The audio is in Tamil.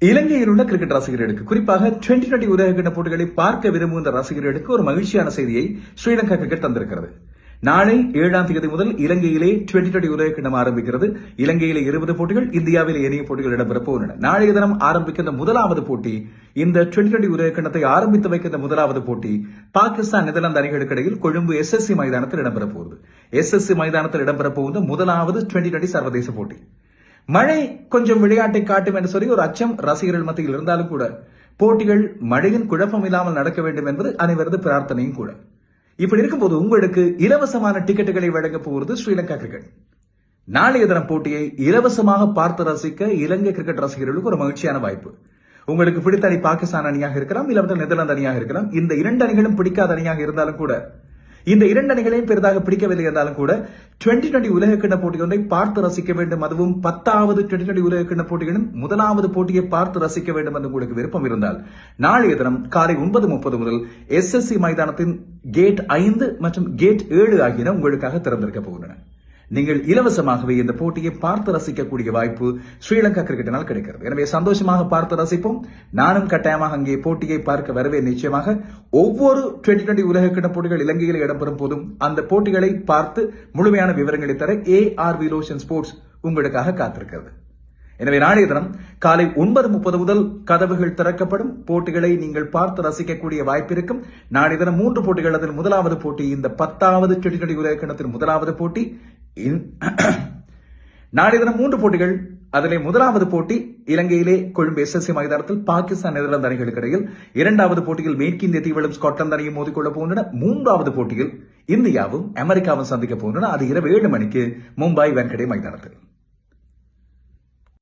இலங்கையில் உள்ள கிரிக்கெட் ரசிகர்களுக்கு குறிப்பாக 2020 உலகக்கிண்ண போட்டிகளை பார்க்க விரும்புகின்ற ரசிகர்களுக்கு ஒரு மகிழ்ச்சியான செய்தியை ஸ்ரீலங்கா கிரிக்கெட் தந்திருக்கிறது. நாளை 7ஆம் தேதி முதல் இலங்கையிலே 2020 உலகக்கிண்ணம் ஆரம்பிக்கிறது. இலங்கையிலே 20 போட்டிகள், இந்தியாவிலே ஏனைய போட்டிகள் இடம்பெறப் போகின்றன. நாளைய தினம் ஆரம்பிக்கின்ற முதலாவது போட்டி, இந்த 2020 உலகக்கிண்ணத்தை ஆரம்பித்து வைக்கின்ற முதலாவது போட்டி பாகிஸ்தான் நெதர்லாந்து அணிகளுக்கு இடையில் கொழும்பு SSC மைதானத்தில் இடம்பெறப் போகிறது. SSC மைதானத்தில் இடம்பெறப் போகின்ற முதலாவது 2020 சர்வதேச போட்டி. மழை கொஞ்சம் விளையாட்டை காட்டும் என்று சொல்லி ஒரு அச்சம் ரசிகர்கள் மத்தியில் இருந்தாலும் கூட போட்டிகள் மழையின் குழப்பம் இல்லாமல் நடக்க வேண்டும் என்பது அனைவரது பிரார்த்தனையும் கூட. இப்படி இருக்கும்போது உங்களுக்கு இலவசமான டிக்கெட்டுகளை வழங்க போகிறது ஸ்ரீலங்கா கிரிக்கெட். நாளைய தினம் போட்டியை இலவசமாக பார்த்து ரசிக்க இலங்கை கிரிக்கெட் ரசிகர்களுக்கு ஒரு மகிழ்ச்சியான வாய்ப்பு. உங்களுக்கு பிடித்த அணி பாகிஸ்தான் அணியாக இருக்கலாம், இல்லாவிட்டால் நெதர்லாந்து அணியாக இருக்கலாம். இந்த இரண்டு அணிகளும் பிடிக்காத அணியாக இருந்தாலும் கூட, இந்த இரண்டு அணிகளையும் பெரிதாக பிடிக்கவில்லை என்றாலும் கூட 2020 உலகக்கிண்ண போட்டி ஒன்றை பார்த்து ரசிக்க வேண்டும், அதுவும் 10வது 2020 உலகக்கிண்ண போட்டிகளின் முதலாவது போட்டியை பார்த்து ரசிக்க வேண்டும் என்று உங்களுக்கு விருப்பம் இருந்தால் நாளைய தினம் காலை 9:30 முதல் SSC மைதானத்தின் கேட் 5 மற்றும் கேட் 7 ஆகியன உங்களுக்காக திறந்திருக்க போகின்றன. நீங்கள் இலவசமாகவே இந்த போட்டியை பார்த்து ரசிக்கக்கூடிய வாய்ப்பு ஸ்ரீலங்கா கிரிக்கெட்டினால் கிடைக்கிறது. எனவே சந்தோஷமாக பார்த்து ரசிப்போம். நானும் கட்டாயமாக அங்கே போட்டியை பார்க்க வருவேன். நிச்சயமாக ஒவ்வொரு 2020 உலகக்கிண்ண போட்டிகள் இலங்கையில் இடம்பெறும் போதும் அந்த போட்டிகளை பார்த்து முழுமையான விவரங்களை தர ARV லோஷன் ஸ்போர்ட்ஸ் உங்களுக்காக காத்திருக்கிறது. எனவே நாளைய தினம் காலை 9:30 முதல் கதவுகள் திறக்கப்படும். போட்டிகளை நீங்கள் பார்த்து ரசிக்கக்கூடிய வாய்ப்பு இருக்கும். நாளைய தினம் 3 போட்டிகள், அதில் முதலாவது போட்டி இந்த 10வது 2020 உலகக்கிண்ணத்தின் முதலாவது போட்டி. நாளைய தினம் 3 போட்டிகள், அதிலே முதலாவது போட்டி இலங்கையிலே கொழும்பு SSC மைதானத்தில் பாகிஸ்தான் நெதர்லாந்து அணிகளுக்கு இடையில். 2வது போட்டியில் மேற்கிந்திய தீவுகளும் ஸ்காட்லாந்து அணியும் மோதிக்கொள்ள போகின்றன. 3வது போட்டியில் இந்தியாவும் அமெரிக்காவும் சந்திக்க போகின்றன. அது இரவு 7 மணிக்கு மும்பை வான்கடே மைதானத்தில்.